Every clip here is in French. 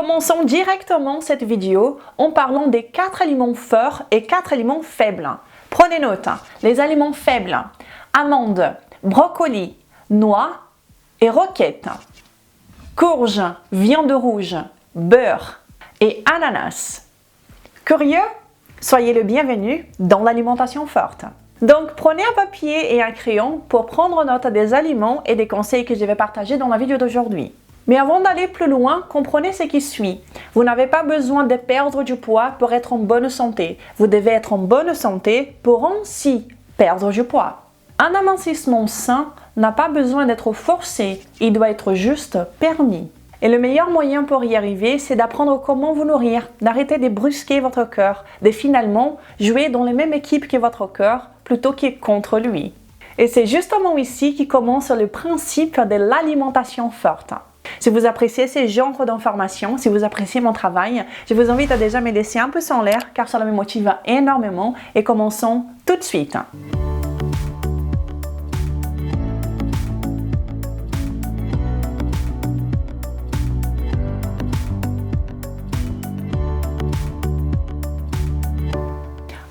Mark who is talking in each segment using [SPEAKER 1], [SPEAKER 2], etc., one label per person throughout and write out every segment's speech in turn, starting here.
[SPEAKER 1] Commençons directement cette vidéo en parlant des 4 aliments forts et 4 aliments faibles. Prenez note, les aliments faibles, amandes, brocolis, noix et roquettes, courges, viande rouge, beurre et ananas. Curieux? Soyez le bienvenu dans l'alimentation forte. Donc, prenez un papier et un crayon pour prendre note des aliments et des conseils que je vais partager dans la vidéo d'aujourd'hui. Mais avant d'aller plus loin, comprenez ce qui suit. Vous n'avez pas besoin de perdre du poids pour être en bonne santé. Vous devez être en bonne santé pour ainsi perdre du poids. Un amincissement sain n'a pas besoin d'être forcé, il doit être juste permis. Et le meilleur moyen pour y arriver, c'est d'apprendre comment vous nourrir, d'arrêter de brusquer votre cœur, de finalement jouer dans les mêmes équipes que votre cœur plutôt que contre lui. Et c'est justement ici qui commence le principe de l'alimentation forte. Si vous appréciez ces genres d'informations, si vous appréciez mon travail, je vous invite à déjà me laisser un pouce en l'air car cela me motive énormément et commençons tout de suite.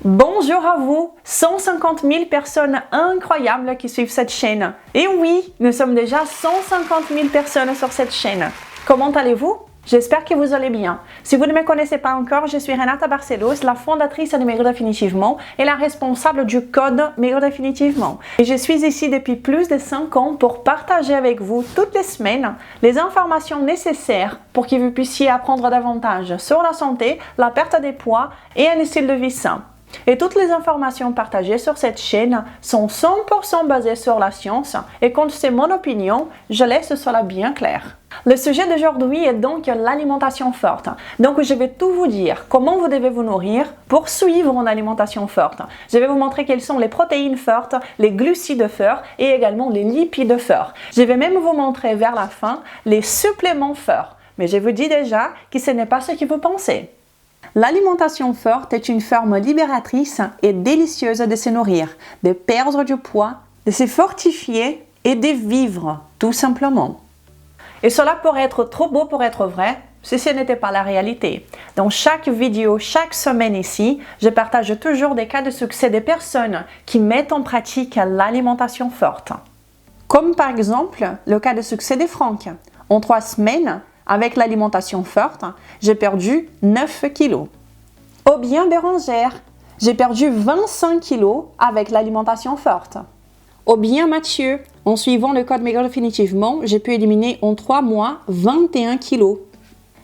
[SPEAKER 1] Bonjour à vous, 150 000 personnes incroyables qui suivent cette chaîne. Et oui, nous sommes déjà 150 000 personnes sur cette chaîne. Comment allez-vous? J'espère que vous allez bien. Si vous ne me connaissez pas encore, je suis Renata Barcelos, la fondatrice de Maigrir Définitivement et la responsable du code Maigrir Définitivement. Et je suis ici depuis plus de 5 ans pour partager avec vous toutes les semaines les informations nécessaires pour que vous puissiez apprendre davantage sur la santé, la perte de poids et un style de vie sain. Et toutes les informations partagées sur cette chaîne sont 100% basées sur la science et quand c'est mon opinion, je laisse cela bien clair. Le sujet d'aujourd'hui est donc l'alimentation forte. Donc je vais tout vous dire, comment vous devez vous nourrir pour suivre une alimentation forte. Je vais vous montrer quelles sont les protéines fortes, les glucides forts et également les lipides forts. Je vais même vous montrer vers la fin les suppléments forts. Mais je vous dis déjà que ce n'est pas ce que vous pensez. L'alimentation forte est une forme libératrice et délicieuse de se nourrir, de perdre du poids, de se fortifier et de vivre, tout simplement. Et cela pourrait être trop beau pour être vrai si ce n'était pas la réalité. Dans chaque vidéo, chaque semaine ici, je partage toujours des cas de succès des personnes qui mettent en pratique l'alimentation forte. Comme par exemple le cas de succès de Franck. En 3 semaines, avec l'alimentation forte, j'ai perdu 9 kilos. Ou bien Bérangère, j'ai perdu 25 kilos avec l'alimentation forte. Ou bien Mathieu, en suivant le code Maigrir Définitivement, j'ai pu éliminer en 3 mois 21 kilos.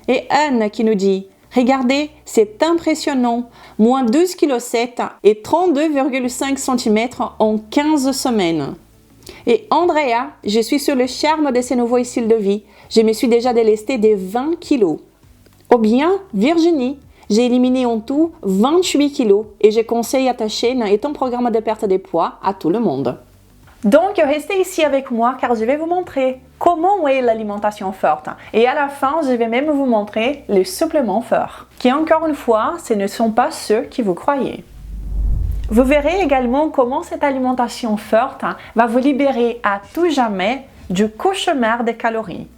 [SPEAKER 1] Et Anne qui nous dit, regardez, c'est impressionnant, moins 12,7 kg et 32,5 cm en 15 semaines. Et Andrea, je suis sur le charme de ce nouveau style de vie. Je me suis déjà délestée des 20 kilos. Ou bien Virginie, j'ai éliminé en tout 28 kilos et je conseille à ta chaîne et ton programme de perte de poids à tout le monde. Donc, restez ici avec moi car je vais vous montrer comment est l'alimentation forte. Et à la fin, je vais même vous montrer les suppléments forts. Qui encore une fois, ce ne sont pas ceux que vous croyez. Vous verrez également comment cette alimentation forte va vous libérer à tout jamais du cauchemar des calories.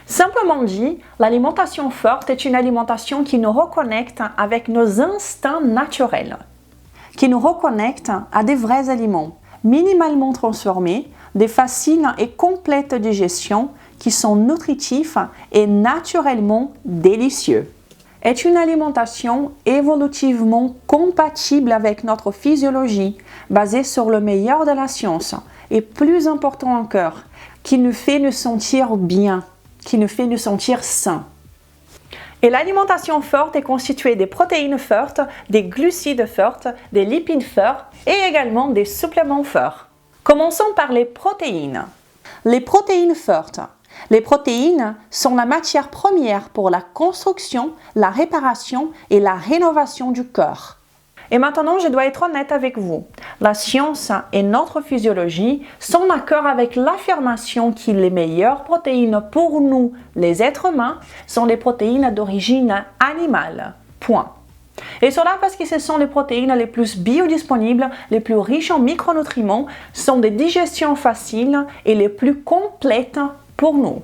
[SPEAKER 1] Simplement dit, l'alimentation forte est une alimentation qui nous reconnecte avec nos instincts naturels, qui nous reconnecte à des vrais aliments, minimalement transformés, de facile et complète digestion, qui sont nutritifs et naturellement délicieux. Est une alimentation évolutivement compatible avec notre physiologie, basée sur le meilleur de la science, et plus important encore, qui nous fait nous sentir bien, qui nous fait nous sentir sains. Et l'alimentation forte est constituée des protéines fortes, des glucides fortes, des lipides forts et également des suppléments forts. Commençons par les protéines. Les protéines fortes. Les protéines sont la matière première pour la construction, la réparation et la rénovation du corps. Et maintenant, je dois être honnête avec vous. La science et notre physiologie sont d'accord avec l'affirmation que les meilleures protéines pour nous, les êtres humains, sont les protéines d'origine animale. Point. Et cela parce que ce sont les protéines les plus biodisponibles, les plus riches en micronutriments, sont de digestion facile et les plus complètes pour nous.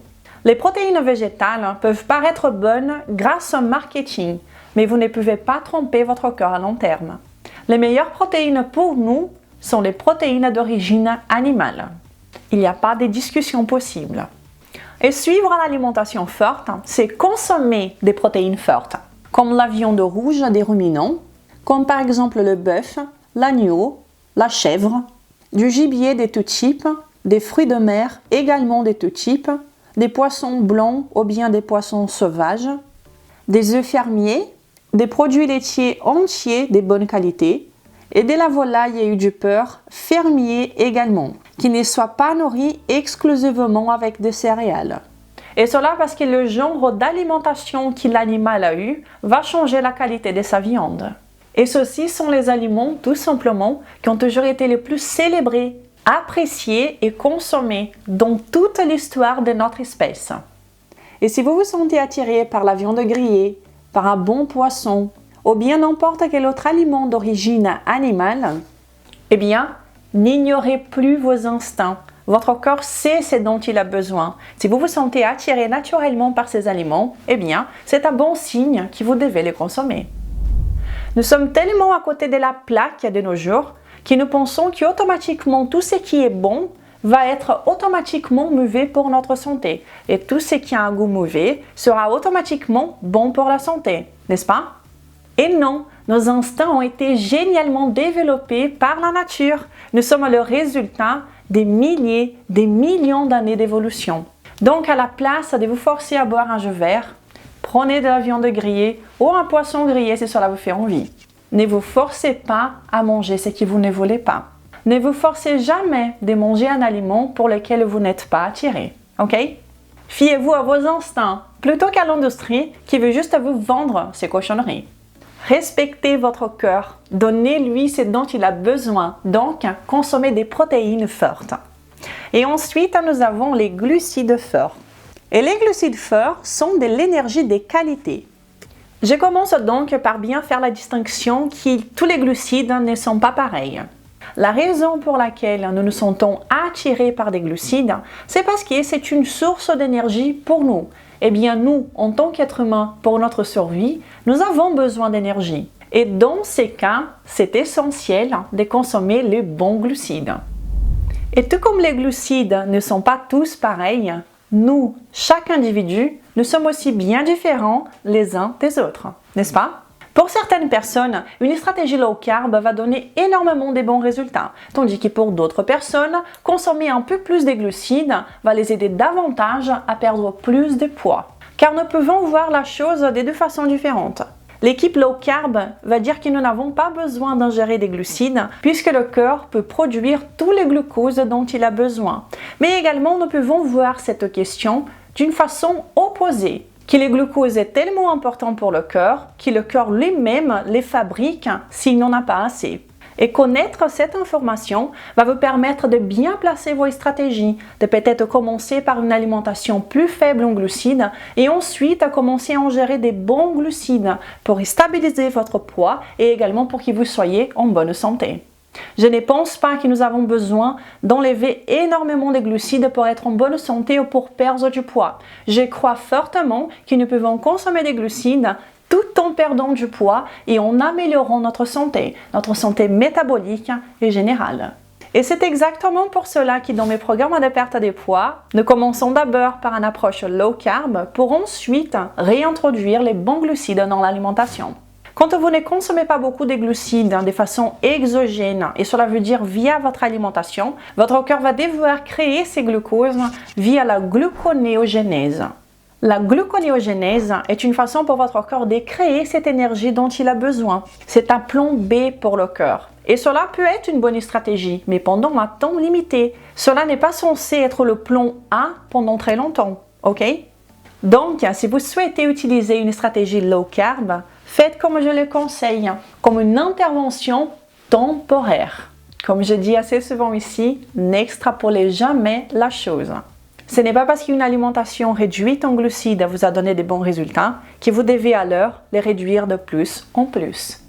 [SPEAKER 1] Les protéines végétales peuvent paraître bonnes grâce au marketing, mais vous ne pouvez pas tromper votre corps à long terme. Les meilleures protéines pour nous sont les protéines d'origine animale. Il n'y a pas de discussion possible. Et suivre l'alimentation forte, c'est consommer des protéines fortes, comme la viande rouge des ruminants, comme par exemple le bœuf, l'agneau, la chèvre, du gibier de tout type, des fruits de mer également de tout type, des poissons blancs ou bien des poissons sauvages, des œufs fermiers, des produits laitiers entiers de bonne qualité et de la volaille et du porc fermier également, qui ne soient pas nourris exclusivement avec des céréales. Et cela parce que le genre d'alimentation que l'animal a eu va changer la qualité de sa viande. Et ceux-ci sont les aliments, tout simplement, qui ont toujours été les plus célébrés, appréciés et consommés dans toute l'histoire de notre espèce. Et si vous vous sentez attiré par la viande grillée, par un bon poisson, ou bien n'importe quel autre aliment d'origine animale, eh bien, n'ignorez plus vos instincts. Votre corps sait ce dont il a besoin. Si vous vous sentez attiré naturellement par ces aliments, eh bien, c'est un bon signe que vous devez les consommer. Nous sommes tellement à côté de la plaque de nos jours que nous pensons qu'automatiquement tout ce qui est bon va être automatiquement mauvais pour notre santé. Et tout ce qui a un goût mauvais sera automatiquement bon pour la santé, n'est-ce pas? Et non, nos instincts ont été génialement développés par la nature. Nous sommes le résultat des milliers, des millions d'années d'évolution. Donc à la place de vous forcer à boire un jus vert, prenez de la viande grillée ou un poisson grillé si cela vous fait envie. Ne vous forcez pas à manger ce que vous ne voulez pas. Ne vous forcez jamais de manger un aliment pour lequel vous n'êtes pas attiré. Ok? Fiez-vous à vos instincts plutôt qu'à l'industrie qui veut juste vous vendre ces cochonneries. Respectez votre cœur, donnez-lui ce dont il a besoin, donc consommez des protéines fortes. Et ensuite, nous avons les glucides forts. Et les glucides forts sont de l'énergie de qualité. Je commence donc par bien faire la distinction que tous les glucides ne sont pas pareils. La raison pour laquelle nous nous sentons attirés par des glucides, c'est parce que c'est une source d'énergie pour nous. Eh bien, nous, en tant qu'êtres humains, pour notre survie, nous avons besoin d'énergie. Et dans ces cas, c'est essentiel de consommer les bons glucides. Et tout comme les glucides ne sont pas tous pareils, nous, chaque individu, nous sommes aussi bien différents les uns des autres, n'est-ce pas? Pour certaines personnes, une stratégie low carb va donner énormément de bons résultats, tandis que pour d'autres personnes, consommer un peu plus de glucides va les aider davantage à perdre plus de poids. Car nous pouvons voir la chose de deux façons différentes. L'équipe low carb va dire que nous n'avons pas besoin d'ingérer des glucides puisque le corps peut produire tous les glucoses dont il a besoin. Mais également, nous pouvons voir cette question d'une façon opposée. Que le glucose est tellement important pour le corps que le corps lui-même les fabrique s'il n'en a pas assez. Et connaître cette information va vous permettre de bien placer vos stratégies, de peut-être commencer par une alimentation plus faible en glucides et ensuite à commencer à ingérer des bons glucides pour stabiliser votre poids et également pour que vous soyez en bonne santé. Je ne pense pas que nous avons besoin d'enlever énormément de glucides pour être en bonne santé ou pour perdre du poids. Je crois fortement que nous pouvons consommer des glucides tout en perdant du poids et en améliorant notre santé métabolique et générale. Et c'est exactement pour cela que dans mes programmes de perte de poids, nous commençons d'abord par une approche low carb pour ensuite réintroduire les bons glucides dans l'alimentation. Quand vous ne consommez pas beaucoup de glucides de façon exogène, et cela veut dire via votre alimentation, votre corps va devoir créer ces glucoses via la gluconéogenèse. La gluconéogenèse est une façon pour votre corps de créer cette énergie dont il a besoin. C'est un plan B pour le corps. Et cela peut être une bonne stratégie, mais pendant un temps limité. Cela n'est pas censé être le plan A pendant très longtemps, ok? Donc, si vous souhaitez utiliser une stratégie low carb, faites comme je le conseille, comme une intervention temporaire. Comme je dis assez souvent ici, n'extrapolez jamais la chose. Ce n'est pas parce qu'une alimentation réduite en glucides vous a donné de bons résultats que vous devez alors les réduire de plus en plus.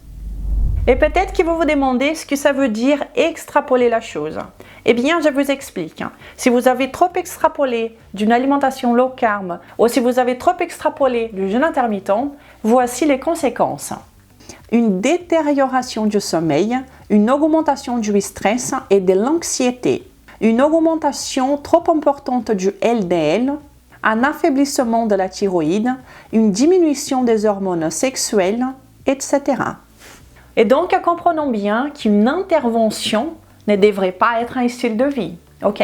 [SPEAKER 1] Et peut-être que vous vous demandez ce que ça veut dire extrapoler la chose. Eh bien, je vous explique. Si vous avez trop extrapolé d'une alimentation low carb ou si vous avez trop extrapolé du jeûne intermittent, voici les conséquences. Une détérioration du sommeil, une augmentation du stress et de l'anxiété, une augmentation trop importante du LDL, un affaiblissement de la thyroïde, une diminution des hormones sexuelles, etc. Et donc, comprenons bien qu'une intervention ne devrait pas être un style de vie, ok?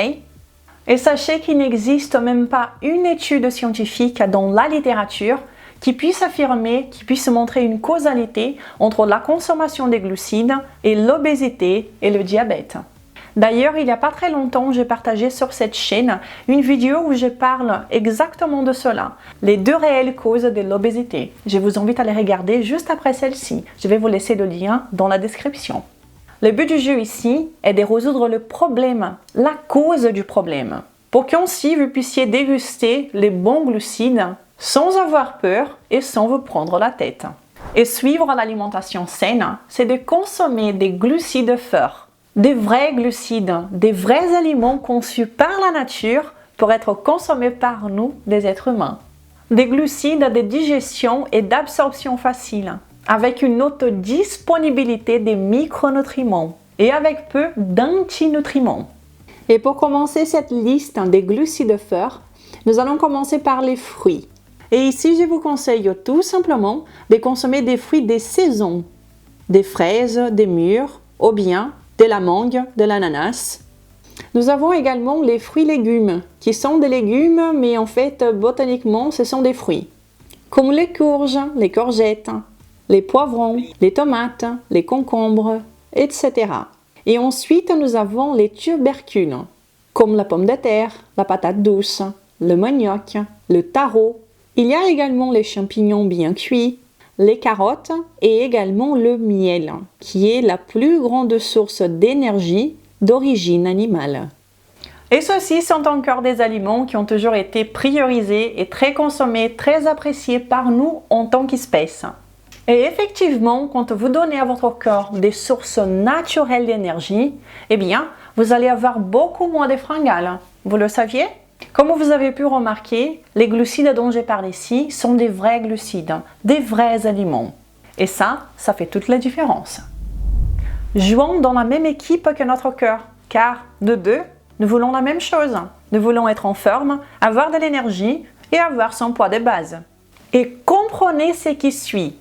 [SPEAKER 1] Et sachez qu'il n'existe même pas une étude scientifique dans la littérature qui puisse affirmer, qui puisse montrer une causalité entre la consommation des glucides et l'obésité et le diabète. D'ailleurs, il n'y a pas très longtemps, j'ai partagé sur cette chaîne une vidéo où je parle exactement de cela, les 2 réelles causes de l'obésité. Je vous invite à les regarder juste après celle-ci. Je vais vous laisser le lien dans la description. Le but du jeu ici est de résoudre le problème, la cause du problème, pour qu'ainsi vous puissiez déguster les bons glucides sans avoir peur et sans vous prendre la tête. Et suivre l'alimentation saine, c'est de consommer des glucides forts. Des vrais glucides, des vrais aliments conçus par la nature pour être consommés par nous, des êtres humains. Des glucides de digestion et d'absorption facile, avec une haute disponibilité des micronutriments et avec peu d'antinutriments. Et pour commencer cette liste des glucides forts, nous allons commencer par les fruits. Et ici, je vous conseille tout simplement de consommer des fruits des saisons, des fraises, des mûres, ou bien de la mangue, de l'ananas. Nous avons également les fruits-légumes, qui sont des légumes, mais en fait, botaniquement, ce sont des fruits. Comme les courges, les courgettes, les poivrons, les tomates, les concombres, etc. Et ensuite, nous avons les tubercules, comme la pomme de terre, la patate douce, le manioc, le taro. Il y a également les champignons bien cuits, les carottes et également le miel, qui est la plus grande source d'énergie d'origine animale. Et ceux-ci sont encore des aliments qui ont toujours été priorisés et très consommés, très appréciés par nous en tant qu'espèce. Et effectivement, quand vous donnez à votre corps des sources naturelles d'énergie, eh bien, vous allez avoir beaucoup moins de fringales. Vous le saviez? Comme vous avez pu remarquer, les glucides dont je parle ici sont des vrais glucides, des vrais aliments. Et ça fait toute la différence. Jouons dans la même équipe que notre cœur, car de deux, nous voulons la même chose. Nous voulons être en forme, avoir de l'énergie et avoir son poids de base. Et comprenez ce qui suit.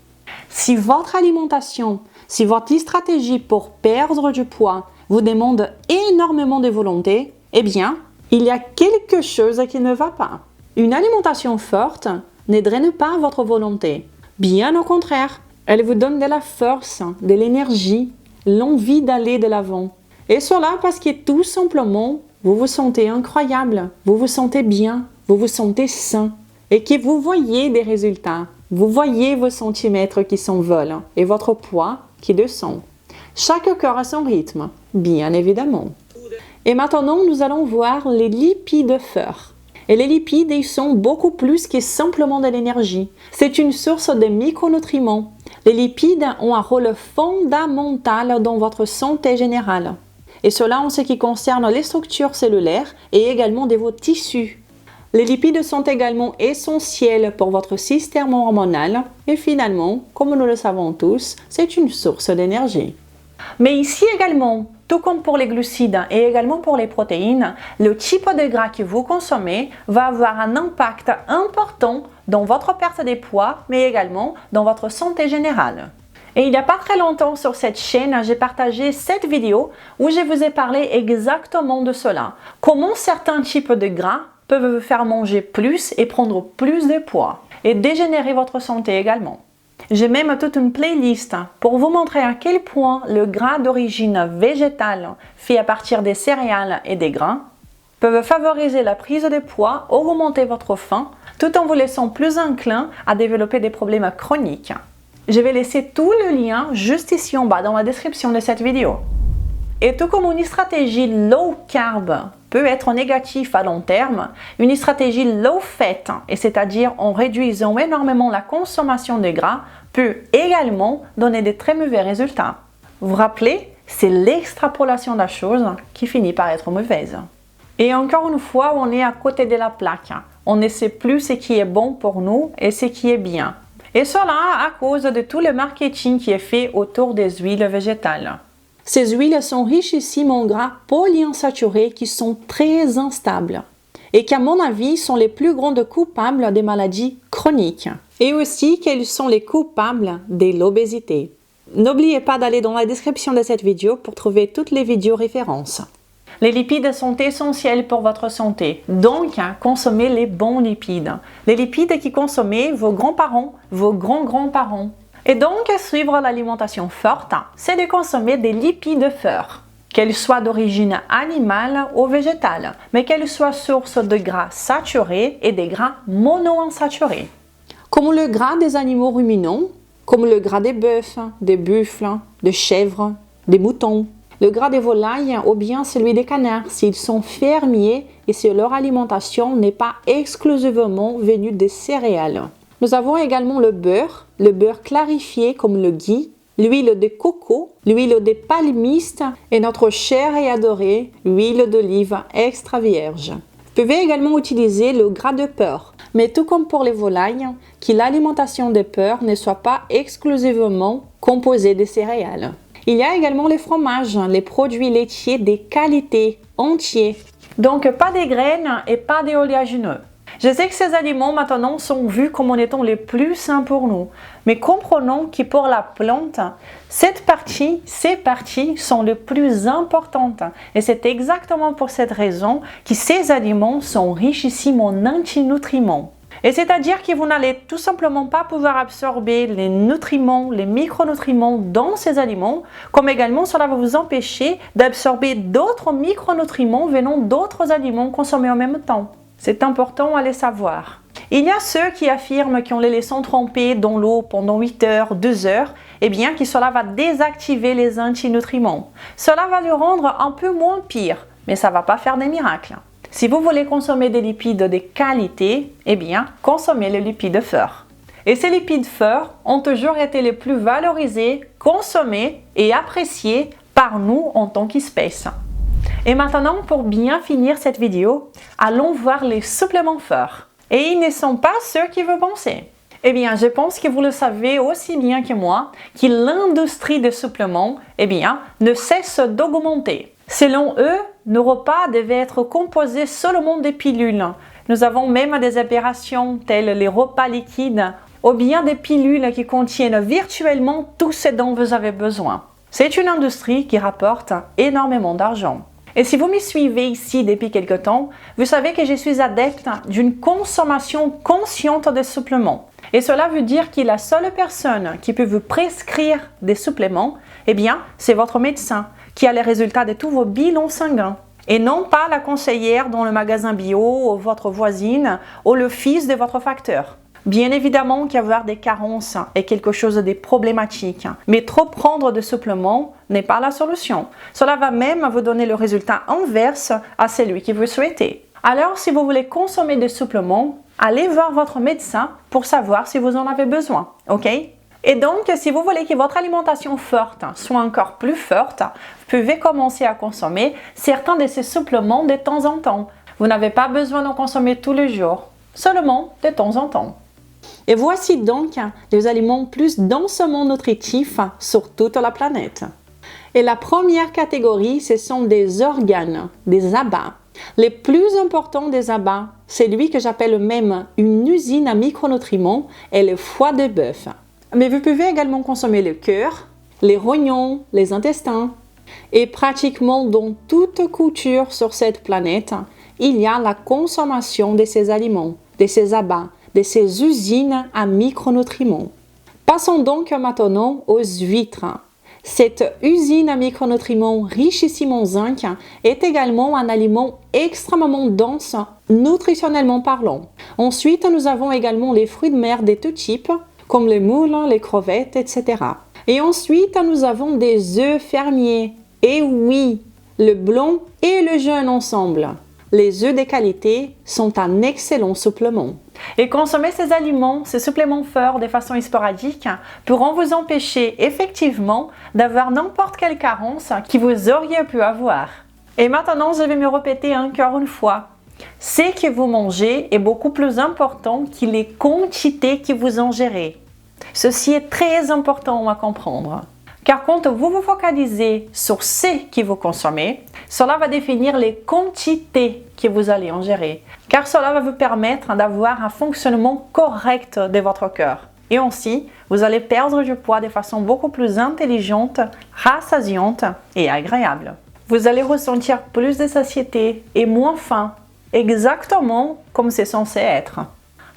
[SPEAKER 1] Si votre alimentation, si votre stratégie pour perdre du poids vous demande énormément de volonté, eh bien, il y a quelque chose qui ne va pas. Une alimentation forte ne draine pas votre volonté. Bien au contraire, elle vous donne de la force, de l'énergie, l'envie d'aller de l'avant. Et cela parce que tout simplement, vous vous sentez incroyable, vous vous sentez bien, vous vous sentez sain et que vous voyez des résultats. Vous voyez vos centimètres qui s'envolent et votre poids qui descend. Chaque corps a son rythme, bien évidemment. Et maintenant, nous allons voir les lipides forts. Et les lipides, ils sont beaucoup plus que simplement de l'énergie. C'est une source de micronutriments. Les lipides ont un rôle fondamental dans votre santé générale. Et cela en ce qui concerne les structures cellulaires et également de vos tissus. Les lipides sont également essentiels pour votre système hormonal. Et finalement, comme nous le savons tous, c'est une source d'énergie. Mais ici également, tout comme pour les glucides et également pour les protéines, le type de gras que vous consommez va avoir un impact important dans votre perte de poids, mais également dans votre santé générale. Et il n'y a pas très longtemps sur cette chaîne, j'ai partagé cette vidéo où je vous ai parlé exactement de cela. Comment certains types de gras peuvent vous faire manger plus et prendre plus de poids et dégénérer votre santé également. J'ai même toute une playlist pour vous montrer à quel point le gras d'origine végétale, fait à partir des céréales et des grains, peuvent favoriser la prise de poids, augmenter votre faim, tout en vous laissant plus enclin à développer des problèmes chroniques. Je vais laisser tout le lien juste ici en bas dans la description de cette vidéo. Et tout comme une stratégie low carb peut être négative à long terme, une stratégie low fat, et c'est-à-dire en réduisant énormément la consommation de gras, peut également donner de très mauvais résultats. Vous vous rappelez, c'est l'extrapolation de la chose qui finit par être mauvaise. Et encore une fois, on est à côté de la plaque. On ne sait plus ce qui est bon pour nous et ce qui est bien. Et cela à cause de tout le marketing qui est fait autour des huiles végétales. Ces huiles sont richissimes en gras polyinsaturés qui sont très instables et qui, à mon avis, sont les plus grandes coupables des maladies chroniques et aussi qu'elles sont les coupables de l'obésité. N'oubliez pas d'aller dans la description de cette vidéo pour trouver toutes les vidéos références. Les lipides sont essentiels pour votre santé, donc consommez les bons lipides. Les lipides qui consommaient vos grands-parents, vos grands-grands-parents. Et donc, suivre l'alimentation forte, c'est de consommer des lipides forts, qu'elles soient d'origine animale ou végétale, mais qu'elles soient source de gras saturés et des gras monoinsaturés. Comme le gras des animaux ruminants, comme le gras des bœufs, des buffles, des chèvres, des moutons, le gras des volailles ou bien celui des canards s'ils sont fermiers et si leur alimentation n'est pas exclusivement venue des céréales. Nous avons également le beurre clarifié comme le ghee, l'huile de coco, l'huile de palmiste et notre chère et adorée huile d'olive extra vierge. Vous pouvez également utiliser le gras de porc, mais tout comme pour les volailles, que l'alimentation des porcs ne soit pas exclusivement composée de céréales. Il y a également les fromages, les produits laitiers de qualité entiers. Donc pas des graines et pas des oléagineux. Je sais que ces aliments maintenant sont vus comme en étant les plus sains pour nous, mais comprenons que pour la plante, ces parties sont les plus importantes. Et c'est exactement pour cette raison que ces aliments sont richissimes en antinutriments. Et c'est-à-dire que vous n'allez tout simplement pas pouvoir absorber les nutriments, les micronutriments dans ces aliments, comme également cela va vous empêcher d'absorber d'autres micronutriments venant d'autres aliments consommés en même temps. C'est important à les savoir. Il y a ceux qui affirment qu'on les laissant tremper dans l'eau pendant 8 heures, 2 heures, et bien que cela va désactiver les antinutriments. Cela va le rendre un peu moins pire, mais ça ne va pas faire des miracles. Si vous voulez consommer des lipides de qualité, eh bien, consommez les lipides forts. Et ces lipides forts ont toujours été les plus valorisés, consommés et appréciés par nous en tant qu'espèce. Et maintenant, pour bien finir cette vidéo, allons voir les suppléments forts. Et ils ne sont pas ceux qui vous pensez. Eh bien, je pense que vous le savez aussi bien que moi, que l'industrie des suppléments, eh bien, ne cesse d'augmenter. Selon eux, nos repas devaient être composés seulement de pilules. Nous avons même des aberrations telles les repas liquides ou bien des pilules qui contiennent virtuellement tout ce dont vous avez besoin. C'est une industrie qui rapporte énormément d'argent. Et si vous me suivez ici depuis quelque temps, vous savez que je suis adepte d'une consommation consciente des suppléments. Et cela veut dire que la seule personne qui peut vous prescrire des suppléments, eh bien, c'est votre médecin qui a les résultats de tous vos bilans sanguins. Et non pas la conseillère dans le magasin bio, ou votre voisine, ou le fils de votre facteur. Bien évidemment qu'avoir des carences est quelque chose de problématique, mais trop prendre de suppléments n'est pas la solution. Cela va même vous donner le résultat inverse à celui que vous souhaitez. Alors, si vous voulez consommer des suppléments, allez voir votre médecin pour savoir si vous en avez besoin, ok? Et donc, si vous voulez que votre alimentation forte soit encore plus forte, vous pouvez commencer à consommer certains de ces suppléments de temps en temps. Vous n'avez pas besoin d'en consommer tous les jours, seulement de temps en temps. Et voici donc les aliments plus densément nutritifs sur toute la planète. Et la première catégorie, ce sont des organes, des abats. Les plus importants des abats, c'est celui que j'appelle même une usine à micronutriments, est le foie de bœuf. Mais vous pouvez également consommer le cœur, les rognons, les intestins. Et pratiquement dans toute culture sur cette planète, il y a la consommation de ces aliments, de ces abats, de ces usines à micronutriments. Passons donc maintenant aux huîtres. Cette usine à micronutriments richissime en zinc est également un aliment extrêmement dense, nutritionnellement parlant. Ensuite, nous avons également les fruits de mer de tout type, comme les moules, les crevettes, etc. Et ensuite, nous avons des œufs fermiers. Et oui, le blanc et le jaune ensemble. Les œufs de qualité sont un excellent supplément. Et consommer ces aliments, ces suppléments forts de façon sporadique pourront vous empêcher effectivement d'avoir n'importe quelle carence que vous auriez pu avoir. Et maintenant, je vais me répéter encore une fois. Ce que vous mangez est beaucoup plus important que les quantités que vous ingérez. Ceci est très important à comprendre. Car quand vous vous focalisez sur ce que vous consommez, cela va définir les quantités que vous allez ingérer. Car cela va vous permettre d'avoir un fonctionnement correct de votre cœur. Et ainsi, vous allez perdre du poids de façon beaucoup plus intelligente, rassasiante et agréable. Vous allez ressentir plus de satiété et moins faim, exactement comme c'est censé être.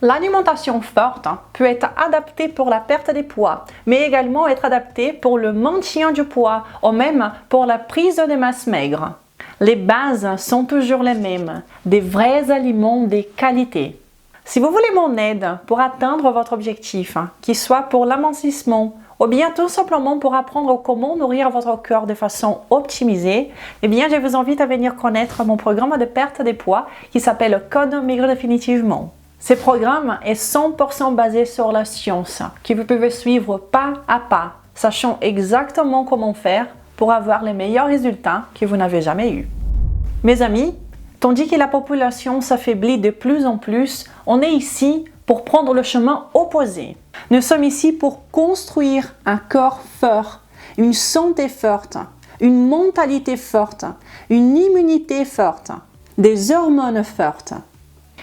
[SPEAKER 1] L'alimentation forte peut être adaptée pour la perte de poids, mais également être adaptée pour le maintien du poids ou même pour la prise de masse maigre. Les bases sont toujours les mêmes, des vrais aliments de qualité. Si vous voulez mon aide pour atteindre votre objectif, qu'il soit pour l'amincissement ou bien tout simplement pour apprendre comment nourrir votre corps de façon optimisée, eh bien je vous invite à venir connaître mon programme de perte de poids qui s'appelle Code Maigre Définitivement. Ce programme est 100% basé sur la science, que vous pouvez suivre pas à pas, sachant exactement comment faire pour avoir les meilleurs résultats que vous n'avez jamais eus. Mes amis, tandis que la population s'affaiblit de plus en plus, on est ici pour prendre le chemin opposé. Nous sommes ici pour construire un corps fort, une santé forte, une mentalité forte, une immunité forte, des hormones fortes.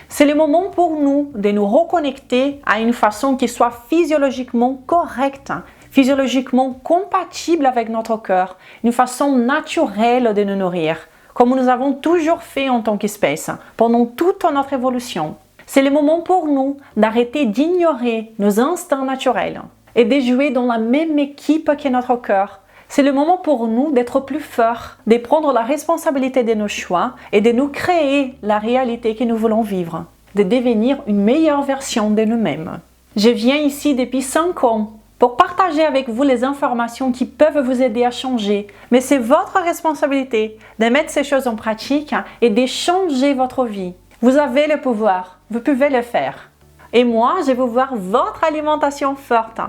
[SPEAKER 1] C'est le moment pour nous de nous reconnecter à une façon qui soit physiologiquement correcte, physiologiquement compatible avec notre cœur, une façon naturelle de nous nourrir, comme nous avons toujours fait en tant qu'espèce, pendant toute notre évolution. C'est le moment pour nous d'arrêter d'ignorer nos instincts naturels et de jouer dans la même équipe que notre cœur. C'est le moment pour nous d'être plus forts, de prendre la responsabilité de nos choix et de nous créer la réalité que nous voulons vivre, de devenir une meilleure version de nous-mêmes. Je viens ici depuis 5 ans pour partager avec vous les informations qui peuvent vous aider à changer, mais c'est votre responsabilité de mettre ces choses en pratique et de changer votre vie. Vous avez le pouvoir, vous pouvez le faire. Et moi, je vais vous voir votre alimentation forte.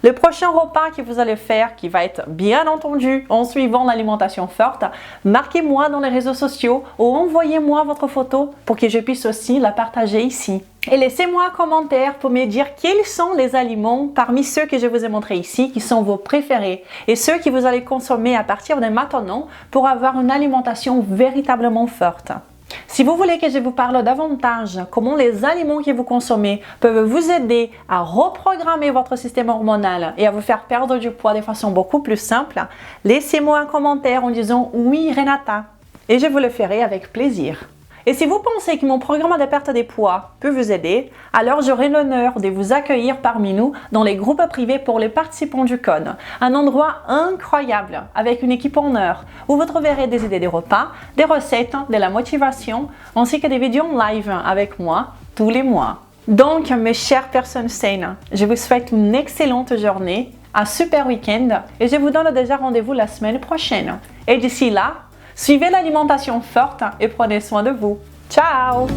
[SPEAKER 1] Le prochain repas que vous allez faire, qui va être bien entendu en suivant l'alimentation forte, marquez-moi dans les réseaux sociaux ou envoyez-moi votre photo pour que je puisse aussi la partager ici. Et laissez-moi un commentaire pour me dire quels sont les aliments parmi ceux que je vous ai montrés ici qui sont vos préférés et ceux que vous allez consommer à partir de maintenant pour avoir une alimentation véritablement forte. Si vous voulez que je vous parle davantage comment les aliments que vous consommez peuvent vous aider à reprogrammer votre système hormonal et à vous faire perdre du poids de façon beaucoup plus simple, laissez-moi un commentaire en disant « Oui, Renata » et je vous le ferai avec plaisir. Et si vous pensez que mon programme de perte de poids peut vous aider, alors j'aurai l'honneur de vous accueillir parmi nous dans les groupes privés pour les participants du Code. Un endroit incroyable avec une équipe en or où vous trouverez des idées de repas, des recettes, de la motivation ainsi que des vidéos en live avec moi tous les mois. Donc mes chères personnes saines, je vous souhaite une excellente journée, un super week-end et je vous donne déjà rendez-vous la semaine prochaine. Et d'ici là, suivez l'alimentation forte et prenez soin de vous. Ciao!